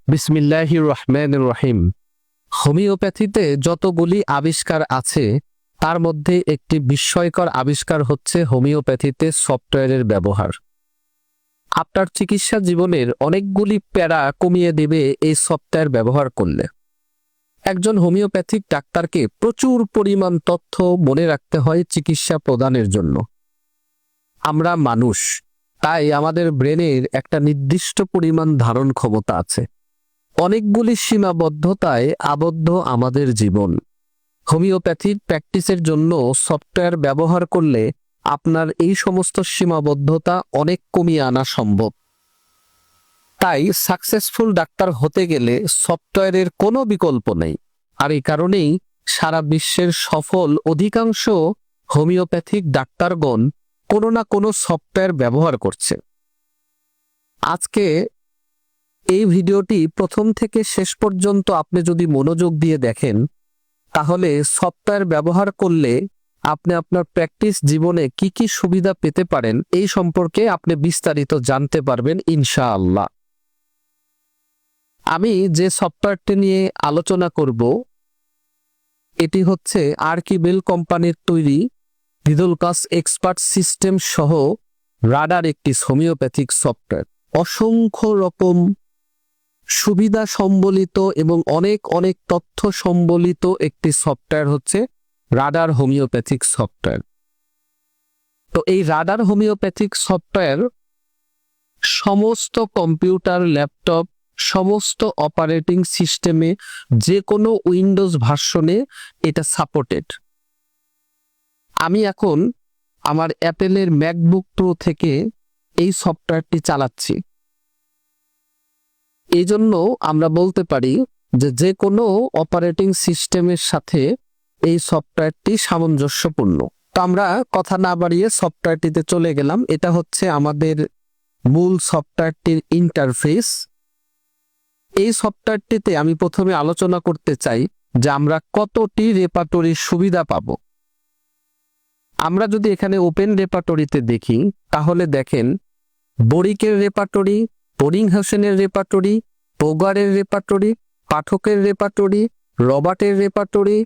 বিসমিল্লাহির রহমানির রহিম। হোমিওপ্যাথিতে যতগুলি আবিষ্কার আছে তার মধ্যে একটি বিস্ময়কর আবিষ্কার হচ্ছে হোমিওপ্যাথিতে সফটওয়্যারের ব্যবহার। আপনার চিকিৎসা জীবনের অনেকগুলি প্যারা কমিয়ে দেবে এই সফটওয়্যার ব্যবহার করলে। একজন হোমিওপ্যাথিক ডাক্তারকে প্রচুর পরিমাণ তথ্য মনে রাখতে হয় চিকিৎসা প্রদানের জন্য। আমরা মানুষ, তাই আমাদের ব্রেনের একটা নির্দিষ্ট পরিমাণ ধারণ ক্ষমতা আছে। অনেকগুলি সীমাবদ্ধতায় আবদ্ধ আমাদের জীবন। হোমিওপ্যাথির প্র্যাকটিসের জন্য সফটওয়্যার ব্যবহার করলে আপনার এই সমস্ত সীমাবদ্ধতা অনেক কমিয়ে আনা সম্ভব। তাই সাকসেসফুল ডাক্তার হতে গেলে সফটওয়্যারের কোনো বিকল্প নেই। আর এই কারণেই সারা বিশ্বের সফল অধিকাংশ হোমিওপ্যাথিক ডাক্তারগণ কোনো না কোনো সফটওয়্যার ব্যবহার করছে। আজকে এই ভিডিওটি প্রথম থেকে শেষ পর্যন্ত আপনি যদি মনোযোগ দিয়ে দেখেন, তাহলে সফটওয়্যার ব্যবহার করলে আপনি আপনার প্র্যাকটিস জীবনে কি কি সুবিধা পেতে পারেন এই সম্পর্কে আপনি বিস্তারিত জানতে পারবেন ইনশাআল্লাহ। আমি যে সফটওয়্যারটি নিয়ে আলোচনা করব এটি হচ্ছে আর্কিবেল কোম্পানির তৈরি ভিদুলকাস এক্সপার্ট সিস্টেম সহ রাডার একটি হোমিওপ্যাথিক সফটওয়্যার। অসংখ্য রকম সুবিধা সম্বলিত এবং অনেক অনেক তথ্য সম্বলিত একটি সফটওয়্যার হচ্ছে রাডার হোমিওপ্যাথিক সফটওয়্যার। তো এই রাডার হোমিওপ্যাথিক সফটওয়্যার সমস্ত কম্পিউটার, ল্যাপটপ, সমস্ত অপারেটিং সিস্টেমে, যে কোনো উইন্ডোজ ভার্সনে এটা সাপোর্টেড। আমি এখন আমার অ্যাপেলের ম্যাকবুক প্রো থেকে এই সফটওয়্যারটি চালাচ্ছি। এই জন্য আমরা বলতে পারি যে কোনো অপারেটিং সিস্টেমের সাথে এই সফটওয়্যারটি সামঞ্জস্যপূর্ণ। তো আমরা কথা না বাড়িয়ে সফটওয়্যারটিতে চলে গেলাম। এটা হচ্ছে আমাদের মূল সফটওয়্যারটির ইন্টারফেস। এই সফটওয়্যারটিতে আমি প্রথমে আলোচনা করতে চাই যে আমরা কতটি রেপার্টরির সুবিধা পাব। আমরা যদি এখানে ওপেন রেপার্টরিতে দেখি, তাহলে দেখেন বরিকের রেপার্টরি, বরিংহাউসেনের রেপার্টরি, পোগারের রেপার্টরি, পাঠকের রেপার্টরি, রবার্টের রেপার্টরি,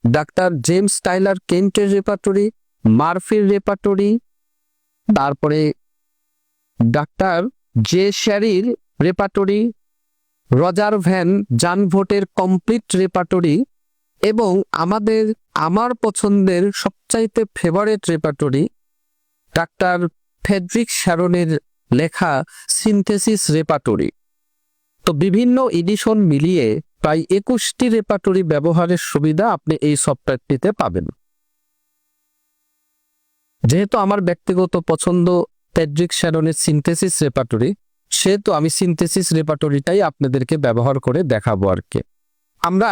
ডাক্তার জেমস টাইলার কেন্টের রেপার্টরি, মার্ফির রেপার্টরি, তারপরে ডাক্তার জে শ্যারির রেপার্টরি, রজার ভ্যান জানভোটের কমপ্লিট রেপার্টরি এবং আমার পছন্দের সবচাইতে ফেভারিট রেপার্টরি ডাক্তার ফ্রেডরিক শ্যারনের লেখা সিনথেসিস রেপার্টরি। তো বিভিন্ন এডিশন মিলিয়ে প্রায় 21টি রেপার্টরি ব্যবহারের সুবিধা আপনি এই সফটওয়্যারটিতে পাবেন। যেহেতু আমার ব্যক্তিগত পছন্দ ফ্রেডরিক শ্যারনের সিনথেসিস রেপার্টরি, সেহেতু আমি সিনথেসিস রেপার্টরিটাই আপনাদেরকে ব্যবহার করে দেখাবো আর কি। আমরা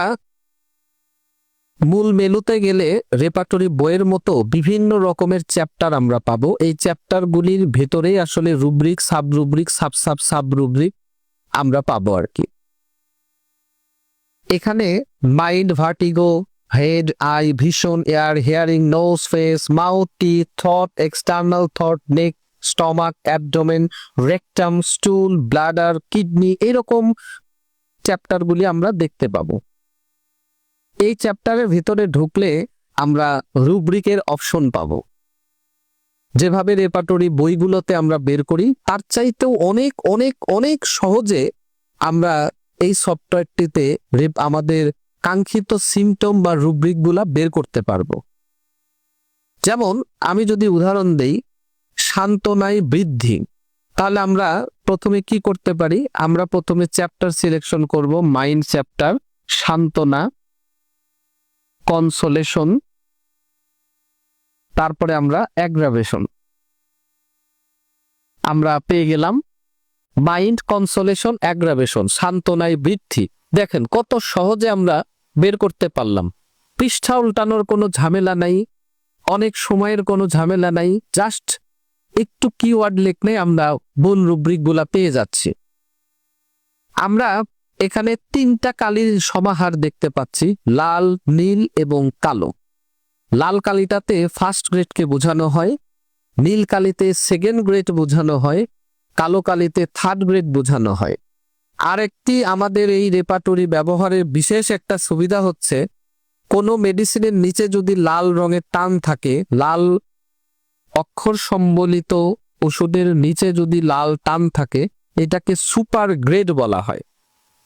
মূল মেনুতে গেলে রেপার্টরি বইয়ের মতো বিভিন্ন রকমের চ্যাপ্টার আমরা পাবো। এই চ্যাপ্টারগুলির ভেতরেই আসলে rubric, sub rubric, sub rubric আমরা পাবো আর কি। এখানে mind, vertigo, head, eye, vision, ear, hearing, nose, face, mouth, teeth, thought, external thought, neck, stomach, abdomen, rectum, stool, bladder, kidney, এরকম চ্যাপ্টারগুলি আমরা দেখতে পাবো। এই চ্যাপ্টারের ভিতরে ঢুকলে আমরা রুব্রিকের অপশন পাবো। যেভাবে রেপার্টরি বইগুলোতে আমরা বের করি, তার চাইতেও অনেক অনেক অনেক সহজে আমরা এই সফটওয়্যারটিতে আমাদের কাঙ্ক্ষিত সিমটম বা রুব্রিকগুলা বের করতে পারবো। যেমন আমি যদি উদাহরণ দেই, সান্ত্বনায় বৃদ্ধি, তাহলে আমরা প্রথমে কি করতে পারি? আমরা প্রথমে চ্যাপ্টার সিলেকশন করব, মাইন্ড চ্যাপ্টার, সান্ত্বনা, কনসোলেশন, তারপরে আমরা অ্যাগ্রাভেশন। আমরা পেয়ে গেলাম মাইন্ড, কনসোলেশন, অ্যাগ্রাভেশন, সান্ত্বনায় বৃদ্ধি। দেখেন কত সহজে আমরা বের করতে পারলাম। পৃষ্ঠা উল্টানোর কোনো ঝামেলা নাই, অনেক সময়ের কোনো ঝামেলা নাই, জাস্ট একটু কিওয়ার্ড লিখলে আমরা মূল রুব্রিকগুলা পেয়ে যাচ্ছি। আমরা এখানে 3টা কালির সমাহার দেখতে পাচ্ছি, লাল, নীল এবং কালো। লাল কালিটাতে ফার্স্ট গ্রেডকে বোঝানো হয়, নীল কালিতে সেকেন্ড গ্রেড বোঝানো হয়, কালো কালিতে থার্ড গ্রেড বোঝানো হয়। আরেকটি আমাদের এই রেপার্টরি ব্যবহারের বিশেষ একটা সুবিধা হচ্ছে, কোনো মেডিসিনের নিচে যদি লাল রঙের টান থাকে, লাল অক্ষর সম্বলিত ওষুধের নিচে যদি লাল টান থাকে, এটাকে সুপার গ্রেড বলা হয়।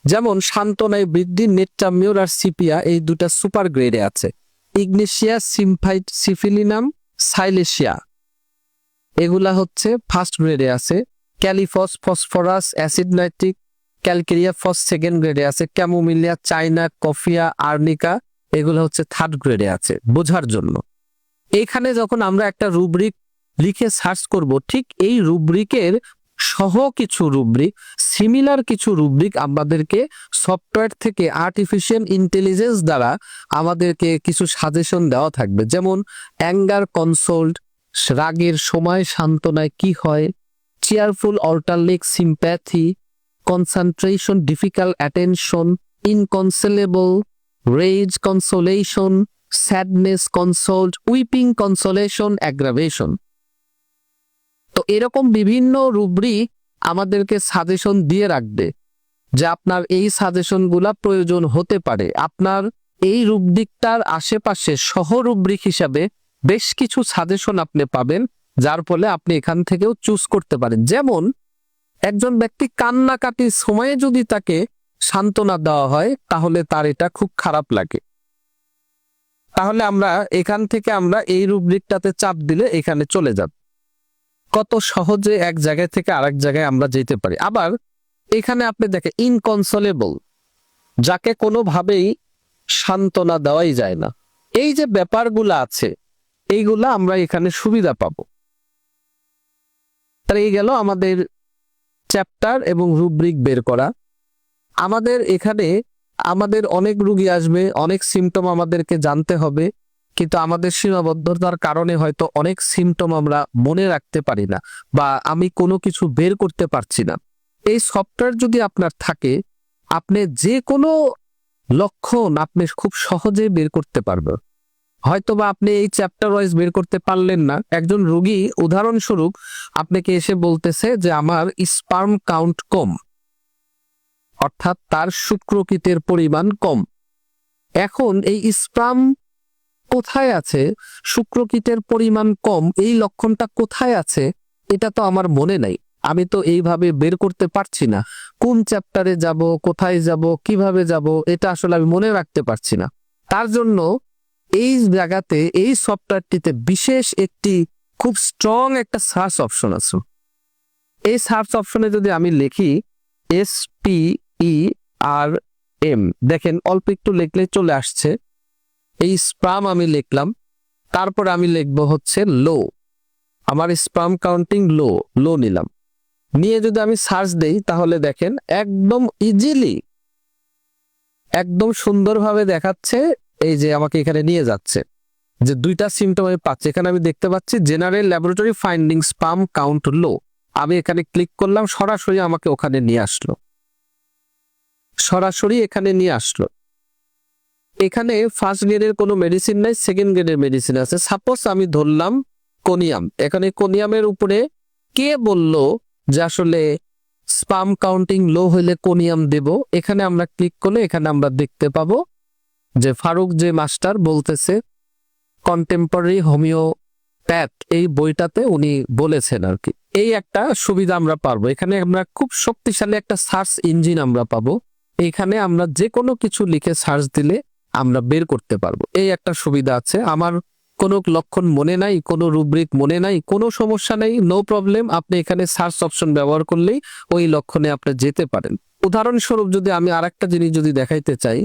যেমন সান্ত্বনায় বৃদ্ধি, নেট্রামিউর আর সিপিয়া, এই দুটা সুপার গ্রেডে আছে। ইগনেশিয়া, সিমফাইট, সিফিলিনাম, সাইলেশিয়া এগুলা হচ্ছে ফার্স্ট গ্রেডে আছে। ক্যালিফস, ফসফরাস, অ্যাসিড নাইট্রিক, ক্যালকেরিয়া ফস সেকেন্ড গ্রেডে আছে। ক্যামোমিলিয়া, চাইনা, কফিয়া, আর্নিকা এগুলো হচ্ছে থার্ড গ্রেডে আছে, বোঝার জন্য। এইখানে যখন আমরা একটা রুব্রিক লিখে সার্চ করব, ঠিক এই রুব্রিকের সহ কিছু রুব্রিক, সিমিলার কিছু রুব্রিক আমাদেরকে সফটওয়্যার থেকে আর্টিফিশিয়াল ইন্টেলিজেন্স দ্বারা আমাদেরকে কিছু সাজেশন দেওয়া থাকবে। যেমন অ্যাঙ্গার কনসোল্ড, রাগের সময় সান্ত্বনায় কি হয়, cheerful alternate sympathy, concentration difficult attention, inconsolable, rage consolation, sadness consoled, weeping consolation, aggravation. তো এরকম বিভিন্ন রুব্রিক আমাদেরকে সাজেশন দিয়ে রাখবে যে আপনার এই সাজেশনগুলা প্রয়োজন হতে পারে। আপনার এই রুব্রিকটার আশেপাশে সহ রুব্রিক হিসাবে বেশ কিছু সাজেশন আপনি পাবেন, যার ফলে আপনি এখান থেকেও চুজ করতে পারেন। যেমন একজন ব্যক্তি কান্নাকাটির সময়ে যদি তাকে সান্ত্বনা দেওয়া হয়, তাহলে তার এটা খুব খারাপ লাগে। তাহলে আমরা এখান থেকে আমরা এই রুব্রিকটাতে চাপ দিলে এখানে চলে যাব। কত সহজে এক জায়গা থেকে আরেক জায়গায় আমরা যেতে পারি। আবার এখানে আপনি দেখেন ইনকনসোলেবল, যাকে কোনোভাবেই সান্ত্বনা দেওয়াই যায় না। এই যে ব্যাপারগুলো আছে, এইগুলা আমরা এখানে সুবিধা পাবো। তার এই গেল আমাদের চ্যাপ্টার এবং রুব্রিক বের করা। আমাদের এখানে আমাদের অনেক রোগী আসবে, অনেক সিমটম আমাদেরকে জানতে হবে, কিন্তু আমাদের সীমাবদ্ধতার কারণে হয়তো অনেক সিমটম আমরা মনে রাখতে পারি না, বা আমি কোনো কিছু বের করতে পারছি না। এই সফটওয়্যার যদি আপনার থাকে, আপনি যে কোনো লক্ষণ আপনি খুব সহজে বের করতে পারবেন। হয়তোবা আপনি এই চ্যাপ্টার ওয়াইজ বের করতে পারলেন না। একজন রোগী উদাহরণস্বরূপ আপনাকে এসে বলতেছে যে আমার স্পার্ম কাউন্ট কম, অর্থাৎ তার শুক্রকীতের পরিমাণ কম। এখন এই স্পার্ম কোথায় আছে, শুক্রকীতের পরিমাণ কম, এই লক্ষণটা কোথায় আছে, এটা তো আমার মনে নাই। আমি তো এইভাবে বের করতে পারছি না। কোন চ্যাপ্টারে যাব, কোথায় যাব, কিভাবে যাব, এটা আসলে আমি মনে রাখতে পারছি না। তার জন্য এই জায়গাতে এই সফটওয়্যারটিতে বিশেষ একটি খুব স্ট্রং একটা সার্চ অপশন আছে। এই সার্চ অপশনে যদি আমি লিখি SPERM, দেখেন অল্প একটু লিখলে চলে আসছে। এই স্পার্ম আমি লিখলাম, তারপর আমি লিখবো হচ্ছে লো। আমার স্পার্ম কাউন্টিং লো নিলাম, নিয়ে যদি আমি সার্চ দেই, তাহলে দেখেন একদম ইজিলি, একদম সুন্দরভাবে দেখাচ্ছে। এই যে আমাকে এখানে নিয়ে যাচ্ছে, যে দুইটা সিমটম আমি পাচ্ছি। এখানে আমি দেখতে পাচ্ছি general laboratory finding sperm count low. আমি এখানে ক্লিক করলাম, সরাসরি আমাকে ওখানে নিয়ে আসলো, সরাসরি এখানে নিয়ে আসলো। এখানে ফার্স্ট গ্রেডের কোনো মেডিসিন নাই, সেকেন্ড গ্রেডের মেডিসিন আছে। সাপোজ আমি ধরলাম কোনিয়াম। এখানে কোনিয়ামের উপরে কে বলল যে আসলে স্পার্ম কাউন্টিং লো হলে কোনিয়াম দেব, এখানে আমরা ক্লিক করলে এখানে আমরা দেখতে পাবো যে ফারুক যে মাস্টার বলতেছে কন্টেম্পোরারি হোমিওপ্যাথ, এই বইটাতে উনি বলেছেন আর কি। এই একটা সুবিধা আমরা পারবো। এখানে আমরা খুব শক্তিশালী একটা সার্চ ইঞ্জিন আমরা পাবো। এখানে আমরা যে কোনো কিছু লিখে সার্চ দিলে আমরা বের করতে পারবো, এই একটা সুবিধা আছে। আমার কোনো লক্ষণ মনে নাই, কোনো রুব্রিক মনে নাই, কোনো সমস্যা নেই, নো প্রবলেম। আপনি এখানে সার্চ অপশন ব্যবহার করলেই ওই লক্ষণে আপনি যেতে পারেন। উদাহরণস্বরূপ যদি আমি আরেকটা জিনিস যদি দেখাইতে চাই,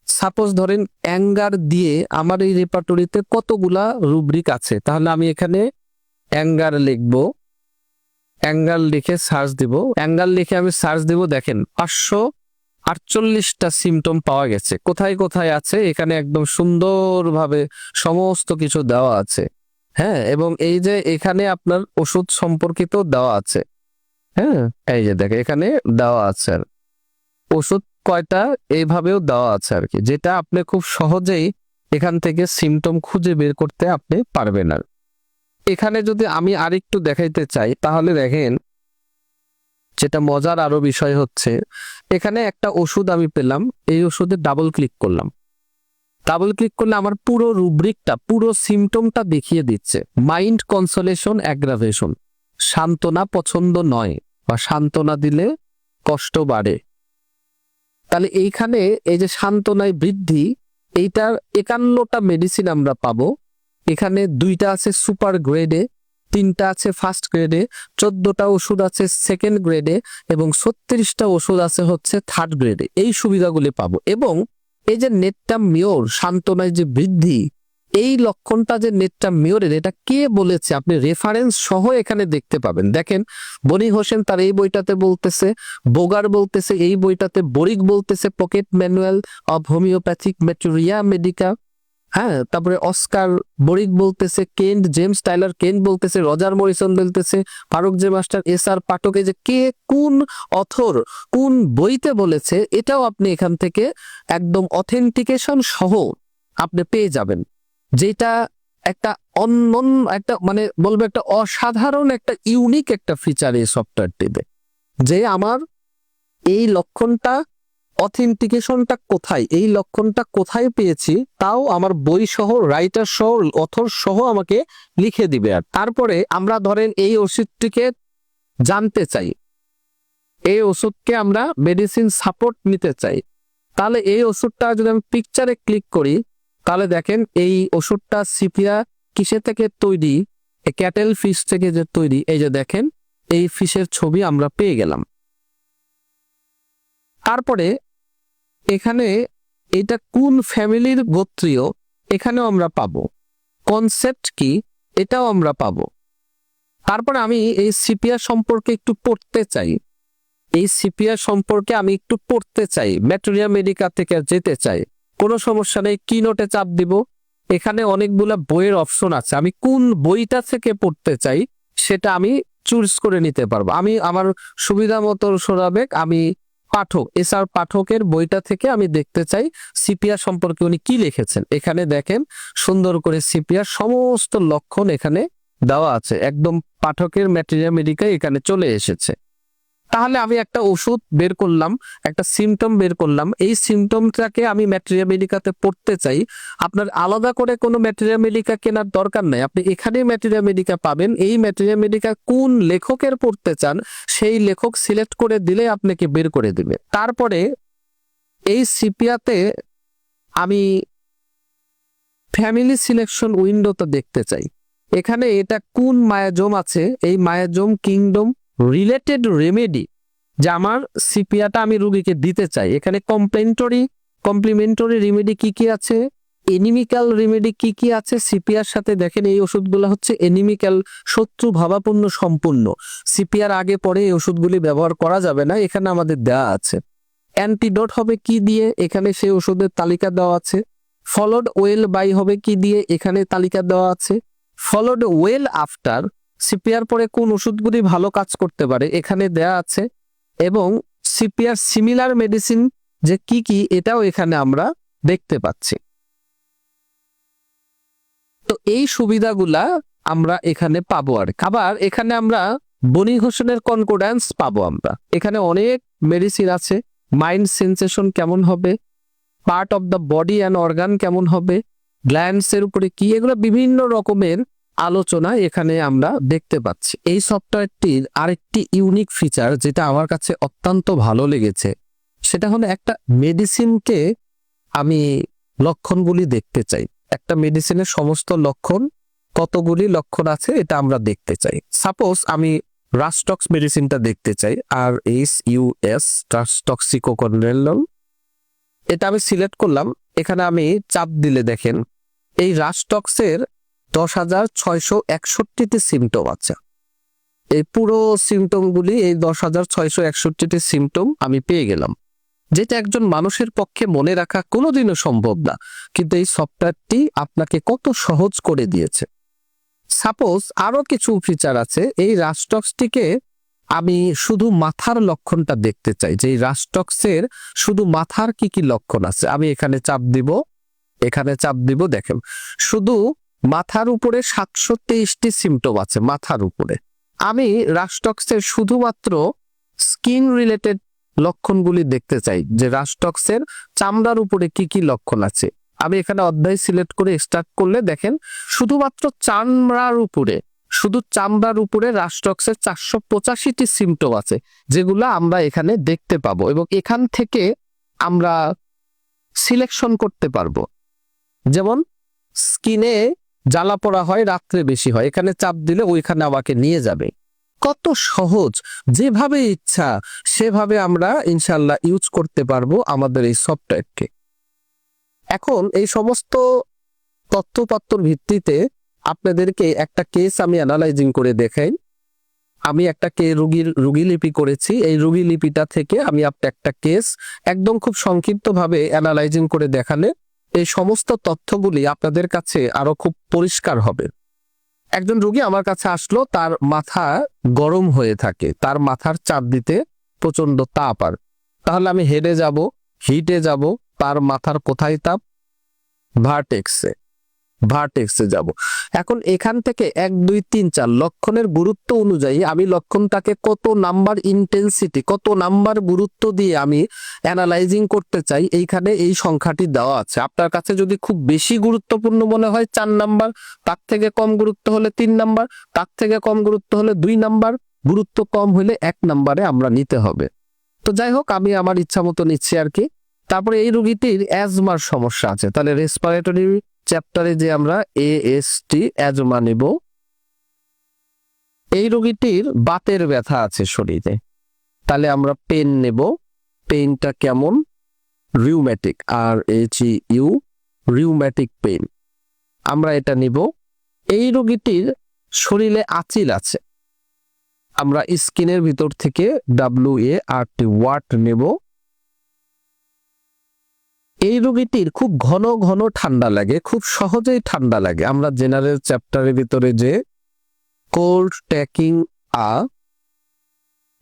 সাপোজ ধরেন অ্যাঙ্গার দিয়ে আমার এই রেপার্টরিতে কতগুলা রুব্রিক আছে, তাহলে আমি এখানে অ্যাঙ্গার লিখবো, অ্যাঙ্গার লিখে সার্চ দিব। অ্যাঙ্গার লিখে আমি সার্চ দিব, দেখেন 548টা সিমটম পাওয়া গেছে। কোথায় কোথায় আছে এখানে একদম সুন্দরভাবে সমস্ত কিছু দেওয়া আছে। হ্যাঁ, এবং এই যে এখানে আপনার ওষুধ সম্পর্কিত দেওয়া আছে। হ্যাঁ, এই যে দেখে এখানে দেওয়া আছে আর ওষুধ কয়টা এইভাবেও দেওয়া আছে আর কি, যেটা আপনি খুব সহজেই এখান থেকে সিমটম খুঁজে বের করতে আপনি পারবেন। আর এখানে যদি আমি আরেকটু দেখাইতে চাই, তাহলে দেখেন যেটা মজার আরো বিষয় হচ্ছে, এখানে একটা ওষুধ আমি পেলাম, এই ওষুধে ডাবল ক্লিক করলাম, ডাবল ক্লিক করলে আমার পুরো রুব্রিকটা, পুরো সিমটমটা দেখিয়ে দিচ্ছে। মাইন্ড কনসোলেশন অ্যাগ্রাভেশন, সান্ত্বনা পছন্দ নয় বা সান্ত্বনা দিলে কষ্ট বাড়ে। তাহলে এইখানে এই যে সান্ত্বনায় বৃদ্ধি, এইটার 51টা মেডিসিন আমরা পাবো। এখানে 2টা আছে সুপার গ্রেডে, 3টা আছে ফার্স্ট গ্রেডে, 14টা ওষুধ আছে সেকেন্ড গ্রেডে এবং 36টা ওষুধ আছে হচ্ছে থার্ড গ্রেডে। এই সুবিধাগুলি পাবো। এবং এই যে নেটটা মিওর, সান্ত্বনায় যে বৃদ্ধি, এই লক্ষণটা যে নেটটা মিওরের, এটা কে বলেছে আপনি রেফারেন্স সহ এখানে দেখতে পাবেন। দেখেন, বনি হোসেন তার এই বইটাতে বলতেছে, বোগার বলতেছে এই বইটাতে, বরিক বলতেছে pocket manual of homoeopathic materia medica, হ্যাঁ, তারপরে অস্কার বরিক বলতেছে, কেন্ট জেমস টাইলার কেন্ট বলতেছে, রজার মরিসন বলতেছে, ফারুক জে মাস্টার, এস.আর. পাঠক, যে কে কোন অথর কোন বইতে বলেছে, এটাও আপনি এখান থেকে একদম অথেন্টিকেশন সহ আপনি পেয়ে যাবেন। যেটা একটা অনন্য একটা মানে বলবো একটা অসাধারণ একটা ইউনিক একটা ফিচার এই সফটওয়্যারটিতে, যে আমার এই লক্ষণটা অথেন্টিকেশনটা কোথায়, এই লক্ষণটা কোথায় পেয়েছি, তাও আমার বই সহ, রাইটার সহ, অথর সহ আমাকে লিখে দিবে। আর তারপরে আমরা ধরেন এই ওষুধটিকে জানতে চাই, এই ওষুধকে আমরা মেডিসিন সাপোর্ট নিতে চাই, তাহলে এই ওষুধটা যদি আমি পিকচারে ক্লিক করি, তাহলে দেখেন এই ওষুধটা সিপিয়া কিসে থেকে তৈরি, ক্যাটেল ফিশ থেকে যে তৈরি, এই যে দেখেন এই ফিশের ছবি আমরা পেয়ে গেলাম। তারপরে এখানে এটা কোন ফ্যামিলির গোত্রীয়, এখানেও আমরা পাবো। কনসেপ্ট কি, এটাও আমরা পাবো। তারপরে আমি এই সিপিয়া সম্পর্কে একটু পড়তে চাই, এই সিপিয়া সম্পর্কে আমি একটু পড়তে চাই, ম্যাটেরিয়া মেডিকা থেকে যেতে চাই, কোনো সমস্যা নেই, কি নোটে চাপ দিব। এখানে অনেকগুলা বইয়ের অপশন আছে, আমি কোন বইটা থেকে পড়তে চাই সেটা আমি চুজ করে নিতে পারবো। আমি আমার সুবিধা মতো মোতাবেক আমি পাঠক, এস.আর. পাঠকের বইটা থেকে আমি দেখতে চাই সিপিয়া সম্পর্কে উনি কি লিখেছেন। এখানে দেখেন সুন্দর করে সিপিয়ার সমস্ত লক্ষণ এখানে দেওয়া আছে, একদম পাঠকের ম্যাটেরিয়া মেডিকা এখানে চলে এসেছে। তাহলে আমি একটা ওষুধ বের করলাম, একটা সিমটম বের করলাম, এই সিমটমটাকে আমি ম্যাটেরিয়া মেডিকাতে পড়তে চাই। আপনার আলাদা করে কোনো ম্যাটেরিয়া মেডিকা কেনার দরকার নাই, আপনি এখানে ম্যাটেরিয়া মেডিকা পাবেন। এই ম্যাটেরিয়া মেডিকা কোন লেখকের পড়তে চান সেই লেখক সিলেক্ট করে দিলে আপনাকে বের করে দিবে। তারপরে এই সিপিয়াতে আমি ফ্যামিলি সিলেকশন উইন্ডোটা দেখতে চাই, এখানে এটা কোন মায়াজোম আছে, এই মায়াজোম কিংডম রিলেটেড রেমেডি যে আমার সিপিয়াটা আমি রোগীকে দিতে চাই, এখানে কমপ্লিমেন্টারি রেমেডি কি কি আছে, এনিমিক্যাল রেমেডি কি কি আছে সিপিয়ার সাথে। দেখেন এই ওষুধগুলো হচ্ছে এনিমিক্যাল, শত্রু ভাবাপন্ন সম্পূর্ণ, সিপিয়ার আগে পরে এই ওষুধগুলি ব্যবহার করা যাবে না, এখানে আমাদের দেওয়া আছে। অ্যান্টিডোট হবে কি দিয়ে, এখানে সেই ওষুধের তালিকা দেওয়া আছে। ফলোড ওয়েল বাই হবে কি দিয়ে, এখানে তালিকা দেওয়া আছে। ফলোড ওয়েল আফটার, সিপিআর পরে কোন ওষুধগুলি ভালো কাজ করতে পারে এখানে দেয়া আছে। এবং সিপিআর সিমিলার মেডিসিন যে কি কি, এটাও এখানে আমরা দেখতে পাচ্ছি। তো এই সুবিধাগুলা আমরা এখানে পাবো। আর আবার এখানে আমরা বনি হোসেনের কনকর্ড্যান্স পাবো। আমরা এখানে অনেক মেডিসিন আছে, মাইন্ড সেন্সেশন কেমন হবে, part of the body and organ কেমন হবে, গ্ল্যান্ডস এর উপরে কি, এগুলো বিভিন্ন রকমের আলোচনা এখানে আমরা দেখতে পাচ্ছি। এই সফটওয়্যারটির আরেকটি ইউনিক ফিচার যেটা আমার কাছে অত্যন্ত ভালো লেগেছে, সেটা হলো একটা মেডিসিনকে আমি লক্ষণগুলি দেখতে চাই, একটা মেডিসিনের সমস্ত লক্ষণ, কতগুলি লক্ষণ আছে এটা আমরা দেখতে চাই। সাপোজ আমি রাস্টক্স মেডিসিনটা দেখতে চাই, RSUS টক্সিকোকনজেলন, এটা আমি সিলেক্ট করলাম। এখানে আমি চাপ দিলে দেখেন এই রাস্টক্সের 10,661টি সিমটম আছে। এই পুরো সিমটমগুলি, এই 10,661টি সিমটম আমি পেয়ে গেলাম, যেটা একজন মানুষের পক্ষে মনে রাখা কোনোদিনও সম্ভব না, কিন্তু এই সফটওয়্যারটি আপনাকে কত সহজ করে দিয়েছে। সাপোজ আরো কিছু ফিচার আছে, এই রাস্টক্সটিকে আমি শুধু মাথার লক্ষণটা দেখতে চাই, যে এই রাস্টক্সের শুধু মাথার কি কি লক্ষণ আছে। আমি এখানে চাপ দিব, এখানে চাপ দিব, দেখেন শুধু মাথার উপরে 723টি সিমটম আছে মাথার উপরে। আমি রাস্টক্সের শুধুমাত্র স্কিন রিলেটেড লক্ষণগুলি দেখতে চাই যে রাস্টক্সের চামড়ার উপরে কি কি লক্ষণ আছে। আমি এখানে অধ্যায় সিলেক্ট করে স্টার্ট করলে দেখেন শুধুমাত্র চামড়ার উপরে রাস্টক্সের 485টি সিমটম আছে, যেগুলো আমরা এখানে দেখতে পাবো এবং এখান থেকে আমরা সিলেকশন করতে পারবো। যেমন স্কিনে জ্বালা পোড়া হয়, রাত্রে বেশি হয়, এখানে চাপ দিলে ওইখানে আমাকে নিয়ে যাবে। কত সহজ, যেভাবে ইচ্ছা সেভাবে আমরা ইনশাল্লাহ ইউজ করতে পারবো আমাদের এই সফটওয়্যারকে। এখন এই সমস্ত তথ্যপত্র ভিত্তিতে আপনাদেরকে একটা কেস আমি অ্যানালাইজিং করে দেখাই। আমি একটা রোগী লিপি করেছি, এই রোগী লিপিটা থেকে আমি একটা কেস একদম খুব সংক্ষিপ্তভাবে অ্যানালাইজিং করে দেখালে এই সমস্ত তথ্যগুলি আপনাদের কাছে আরো খুব পরিষ্কার হবে। একজন রোগী আমার কাছে আসলো, তার মাথা গরম হয়ে থাকে, তার মাথার চাপ দিতে প্রচন্ড তাপ। আর তাহলে আমি হেডে যাব, হিটে যাব, তার মাথার কোথায় তাপ, ভার্টেক্সে যাব। এখন এখান থেকে 1 2 3 4 লক্ষণের গুরুত্ব অনুযায়ী আমি লক্ষণটাকে কত নাম্বার ইন্টেন্সিটি, কত নাম্বার গুরুত্ব দিয়ে আমি অ্যানালাইজিং করতে চাই, এইখানে এই সংখ্যাটি দেওয়া আছে। আপনার কাছে যদি খুব বেশি গুরুত্বপূর্ণ মনে হয় 4 নাম্বার, তার থেকে কম গুরুত্ব হলে 3 নাম্বার, তার থেকে কম গুরুত্ব হলে 2 নাম্বার, গুরুত্ব কম হলে 1 নাম্বারে আমরা নিতে হবে। তো যাই হোক, আমি আমার ইচ্ছা মতো নিচ্ছি আর কি। তারপরে এই রোগীটির অ্যাজমার সমস্যা আছে, তাহলে রেসপিরেটরি চ্যাপ্টারে যে আমরা এএসটি অ্যাজমা নেব। এই রোগীটির বাতের ব্যথা আছে শরীরে, তাহলে আমরা পেন নেব। পেইনটা কেমন, রিউম্যাটিক, RHEU, রিউম্যাটিক পেইন, আমরা এটা নিব। এই রোগীটির শরীরে আচিল আছে, আমরা স্কিনের ভিতর থেকে WART ওয়াট নেব। এই রোগীটির খুব ঘন ঘন ঠান্ডা লাগে, খুব সহজেই ঠান্ডা লাগে, আমরা জেনারেল চ্যাপ্টারের ভিতরে যে কোল্ড ট্যাকিং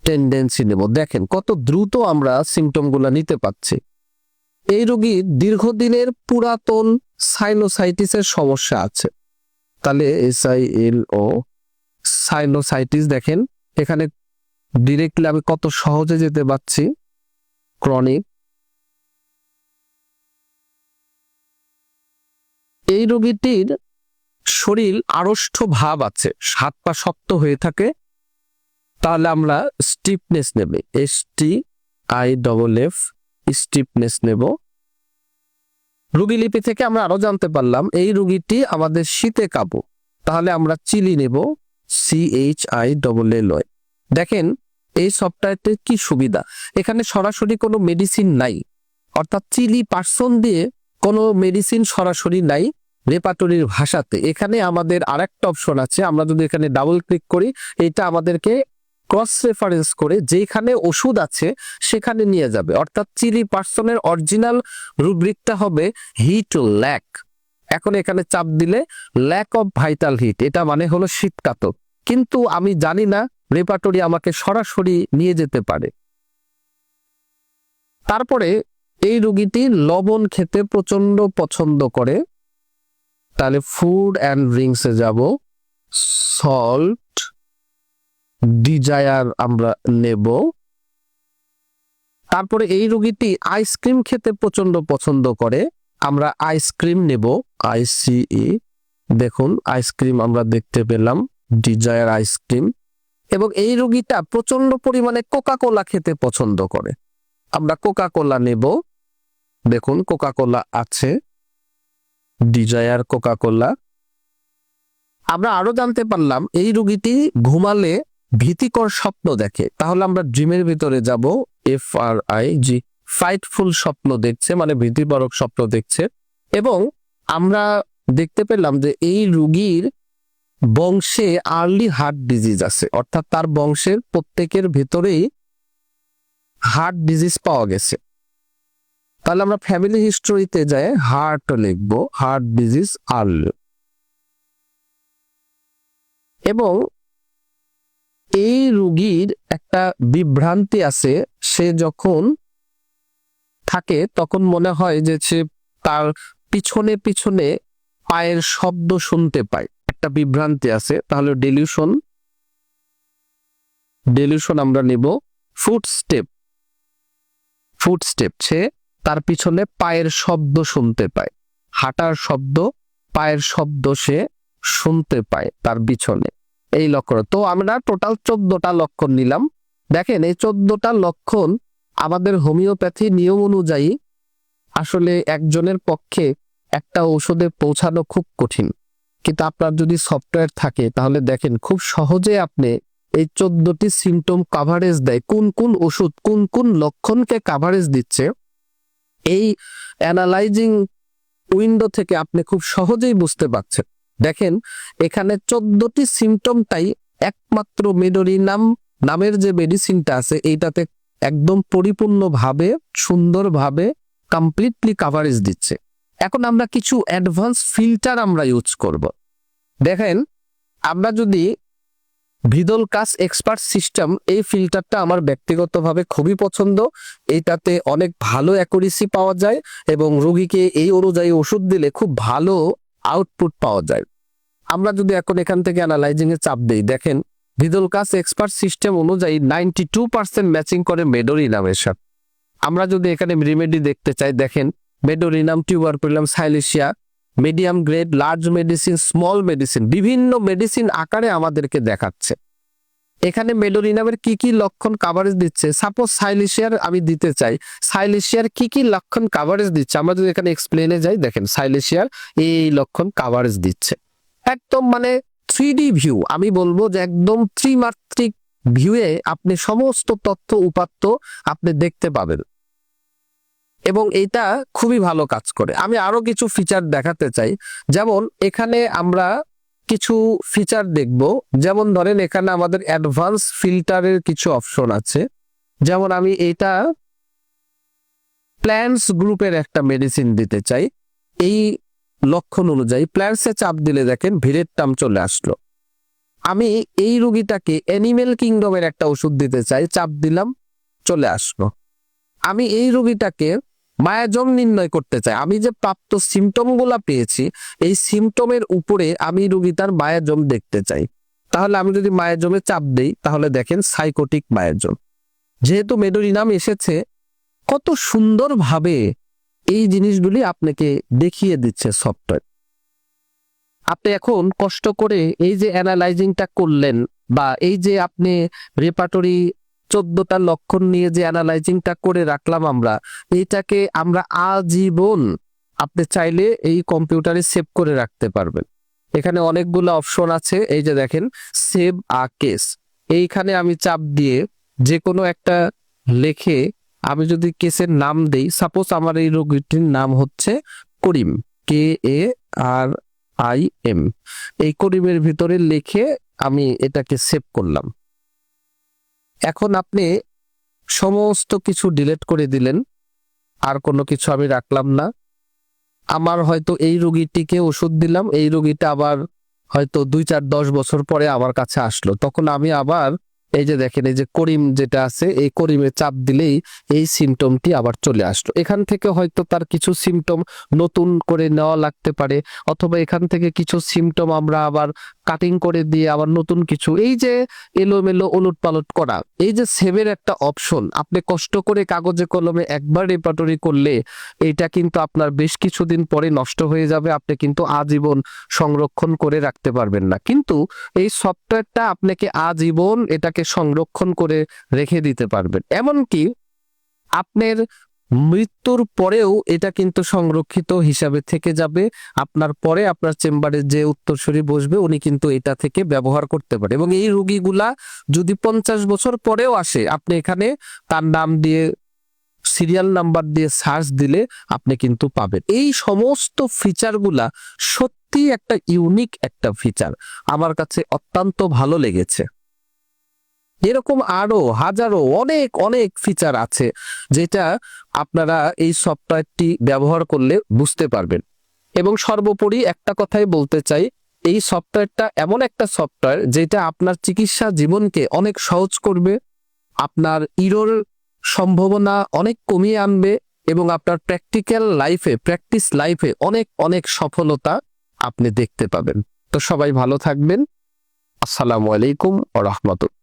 টেন্ডেন্সি নেব। দেখেন কত দ্রুত আমরা সিমটমগুলো নিতে পাচ্ছি। এই রোগীর দীর্ঘদিনের পুরাতন সাইনোসাইটিসের সমস্যা আছে, তাহলে SILO সাইনোসাইটিস, দেখেন এখানে ডিরেক্টলি আমি কত সহজে যেতে পারছি। ক্রনিক, এই রোগীটির শরীর আড়ষ্ট ভাব আছে, হাত পা শক্ত হয়ে থাকে, তাহলে আমরা স্টিফনেস নেবে, STIFF, স্টিফনেস নেব। রোগী লিপি থেকে আমরা আরো জানতে পারলাম এই রোগীটি আমাদের শীতে কাঁপো, তাহলে আমরা চিলি নেব, CHILL। দেখেন এই সফটওয়্যারটির কি সুবিধা, এখানে সরাসরি কোনো মেডিসিন নাই, অর্থাৎ চিলি পার্সন দিয়ে কোনো মেডিসিন সরাসরি নাই রেপার্টরির ভাষাতে। এখানে আমাদের আরেকটা অপশন আছে, আমরা যদি এখানে ডাবল ক্লিক করি, এটা আমাদেরকে ক্রস রেফারেন্স করে যেখানে ওষুধ আছে সেখানে নিয়ে যাবে। অর্থাৎ চিলি পার্সনের অরিজিনাল রুব্রিকটা হবে হিট ল্যাক। এখন এখানে চাপ দিলে ল্যাক অফ ভাইটাল হিট, এটা মানে হলো শীতকাতক, কিন্তু আমি জানি না রেপার্টরি আমাকে সরাসরি নিয়ে যেতে পারে। তারপরে এই রোগীটি লবণ খেতে প্রচন্ড পছন্দ করে, তাহলে ফুড অ্যান্ড ড্রিঙ্কসে যাব, সল্ট ডিজায়ার আমরা নেব। তারপরে এই রোগীটি আইসক্রিম খেতে প্রচন্ড পছন্দ করে, আমরা আইসক্রিম নেব, ICE। দেখুন আইসক্রিম আমরা দেখতে পেলাম, ডিজায়ার আইসক্রিম। এবং এই রোগীটা প্রচন্ড পরিমাণে কোকা কোলা খেতে পছন্দ করে, আমরা কোকা কোলা নেব। দেখুন কোকা কোলা আছে, ডিজায়ার কোকা কোলা। আমরা আরো জানতে পারলাম এই রোগীটি ঘুমালে ভীতিকর স্বপ্ন দেখে, তাহলে আমরা ড্রিমের ভিতরে যাব, FRIG, ফ্রাইটফুল স্বপ্ন দেখছে, মানে ভীতিকর স্বপ্ন দেখছে। এবং আমরা দেখতে পেলাম যে এই রোগীর বংশে আর্লি হার্ট ডিজিজ আছে, অর্থাৎ তার বংশের প্রত্যেকের ভেতরেই হার্ট ডিজিজ পাওয়া গেছে। তাহলে আমরা ফ্যামিলি হিস্ট্রিতে যাই হার্ট লিখবো, হার্ট ডিজিজ আর্লি। এবং এই রোগীর একটা বিভ্রান্তি আছে, সে যখন থাকে তখন মনে হয় যে সে তার পিছনে পিছনে পায়ের শব্দ শুনতে পায়, একটা বিভ্রান্তি আছে। তাহলে ডেলিউশন আমরা নেব, ফুটস্টেপ, ফুটস্টেপ, সে তার পিছনে পায়ের শব্দ শুনতে পায়, হাঁটার শব্দ, পায়ের শব্দ সে শুনতে পায় তার পিছনে। এই লক্ষণ। তো আমরা টোটাল 14টা লক্ষণ নিলাম। দেখেন এই 14টা লক্ষণ আমাদের হোমিওপ্যাথি নিয়ম অনুযায়ী আসলে একজনের পক্ষে একটা ঔষধে পৌঁছানো খুব কঠিন, কিন্তু আপনার যদি সফটওয়্যার থাকে তাহলে দেখেন খুব সহজে আপনি এই 14টি সিমটম কাভারেজ দেয়, কোন কোন ওষুধ কোন কোন লক্ষণকে কাভারেজ দিচ্ছে, এই অ্যানালাইজিং উইন্ডো থেকে আপনি খুব সহজেই বুঝতে পারছেন। দেখেন এখানে 14টি সিমটমটাই একমাত্র মেডোরিনাম নামের যে মেডিসিনটা আছে এইটাতে একদম পরিপূর্ণভাবে সুন্দরভাবে কমপ্লিটলি কাভারেজ দিচ্ছে। এখন আমরা কিছু অ্যাডভান্স ফিল্টার আমরা ইউজ করব। দেখেন আমরা যদি ভিদলকাস এক্সপার্ট সিস্টেম, এই ফিল্টারটা আমার ব্যক্তিগতভাবে খুবই পছন্দ। এইটাতে অনেক ভালো অ্যাকুরেসি পাওয়া যায় এবং রোগীকে এই অনুযায়ী ওষুধ দিলে খুব ভালো আউটপুট পাওয়া যায়। আমরা যদি এখন এখান থেকে অ্যানালাইজিং এ চাপ দেই, দেখেন ভিদলকাস এক্সপার্ট সিস্টেম অনুযায়ী 92% ম্যাচিং করে মেডোরিনামের সাথে। আমরা যদি এখানে রিমেডি দেখতে চাই, দেখেন medorrhinum, tuberculum, সাইলেশিয়া, medium grade, large medicine, small medicine, বিভিন্ন মেডিসিন আকারে আমাদেরকে দেখাচ্ছে। এখানে মেডোরিনামের কি কি লক্ষণ কাভারেজ দিচ্ছে, সাপোজ সাইলেশিয়ার আমি দিতে চাই, সাইলেশিয়ার কি কি লক্ষণ কাভারেজ দিচ্ছে, আমরা যদি এখানে এক্সপ্লেনে যাই, দেখেন সাইলেশিয়ার এই লক্ষণ কাভারেজ দিচ্ছে। একদম মানে 3D ভিউ, আমি বলবো যে একদম ত্রিমাত্রিক ভিউয়ে আপনি সমস্ত তথ্য উপাত্ত আপনি দেখতে পাবেন এবং এটা খুবই ভালো কাজ করে। আমি আরো কিছু ফিচার দেখাতে চাই, যেমন এখানে আমরা কিছু ফিচার দেখব, যেমন ধরেন এখানে আমাদের অ্যাডভান্স ফিল্টারের কিছু অপশন আছে। যেমন আমি এটা প্ল্যান্টস গ্রুপের একটা মেডিসিন দিতে চাই, এই লক্ষণ অনুযায়ী প্ল্যান্টসে চাপ দিলে দেখেন ভিড়ের টাম চলে আসলো। আমি এই রোগীটাকে অ্যানিমেল কিংডমের একটা ওষুধ দিতে চাই, চাপ দিলাম, চলে আসলো। আমি এই রোগীটাকে মায়াজম নির্ণয় করতে চাই, আমি যে প্রাপ্ত সিমটম গুলা পেয়েছি এই সিমটমের উপরে আমি রোগীটার মায়াজম দেখতে চাই, তাহলে আমি যদি মায়াজমে চাপ দেই তাহলে দেখেন সাইকোটিক মায়াজম। যেহেতু মেডোরিনাম এসেছে, কত সুন্দরভাবে এই জিনিসগুলি আপনাকে দেখিয়ে দিচ্ছে সফটওয়্যার। আপনি এখন কষ্ট করে এই যে অ্যানালাইজিংটা করলেন বা এই যে আপনি রেপার্টরি 14টা লক্ষণ নিয়ে যে অ্যানালাইজিংটা করে রাখলাম আমরা, এইটাকে আমরা আজীবন আপনি চাইলে এই কম্পিউটারে সেভ করে রাখতে পারবেন। এখানে অনেকগুলো অপশন আছে, এই যে দেখেন সেভ আ কেস, এইখানে আমি চাপ দিয়ে যে কোনো একটা লেখে আমি যদি কেসের নাম দেই, সাপোজ আমার এই রোগীটির নাম হচ্ছে করিম, KARIM, এই করিমের ভিতরে লিখে আমি এটাকে সেভ করলাম। এখন আপনি সমস্ত কিছু ডিলিট করে দিলেন, আর কোনো কিছু আমি রাখলাম না। আমার হয়তো এই রোগীটিকে ওষুধ দিলাম, এই রোগীটা আবার হয়তো 2-4-10 বছর পরে আমার কাছে আসলো, তখন আমি আবার এই যে দেখেন এই যে করিম যেটা আছে, এই করিমে চাপ দিলেই এই সিমটমটি আবার চলে আসলো। এখান থেকে হয়তো তার কিছু সিমটম নতুন করে নেওয়া লাগতে পারে, অথবা এখান থেকে কিছু সিমটম আমরা আবার কাটিং করে দিয়ে আবার নতুন কিছু, এই যে এলোমেলো ওলট পালট করা, এই যে সেভের একটা অপশন, আপনি কষ্ট করে কাগজে কলমে একবার রেপার্টরি করলে এটা কিন্তু আপনার বেশ কিছুদিন পরে নষ্ট হয়ে যাবে, আপনি কিন্তু আজীবন সংরক্ষণ করে রাখতে পারবেন না। কিন্তু এই সফটওয়্যারটা আপনাকে আজীবন এটাকে সংরক্ষণ করে রেখে দিতে পারবেন, এমনকি আপনার মৃত্যুর পরেও এটা কিন্তু সংরক্ষিত হিসাবে থেকে যাবে। আপনার পরে আপনার চেম্বারে যে উত্তরসূরি বসবে উনি কিন্তু এটা থেকে ব্যবহার করতে পারে, এবং এই রোগীগুলা যদি 50 বছর পরেও আসে, আপনি এখানে তার নাম দিয়ে সিরিয়াল নাম্বার দিয়ে সার্চ দিলে আপনি কিন্তু পাবেন। এই সমস্ত ফিচারগুলা সত্যি একটা ইউনিক একটা ফিচার, আমার কাছে অত্যন্ত ভালো লেগেছে। এরকম আরো হাজারো অনেক অনেক ফিচার আছে যেটা আপনারা এই সফটওয়্যারটি ব্যবহার করলে বুঝতে পারবেন। এবং সর্বোপরি একটা কথাই বলতে চাই, এই সফটওয়্যারটা এমন একটা সফটওয়্যার যেটা আপনার চিকিৎসা জীবনকে অনেক সহজ করবে, আপনার ইরোর সম্ভাবনা অনেক কমিয়ে আনবে এবং আপনার প্র্যাকটিক্যাল লাইফে, প্র্যাকটিস লাইফে অনেক অনেক সফলতা আপনি দেখতে পাবেন। তো সবাই ভালো থাকবেন। আসসালামু আলাইকুম ওয়া রাহমাতুল্লাহ।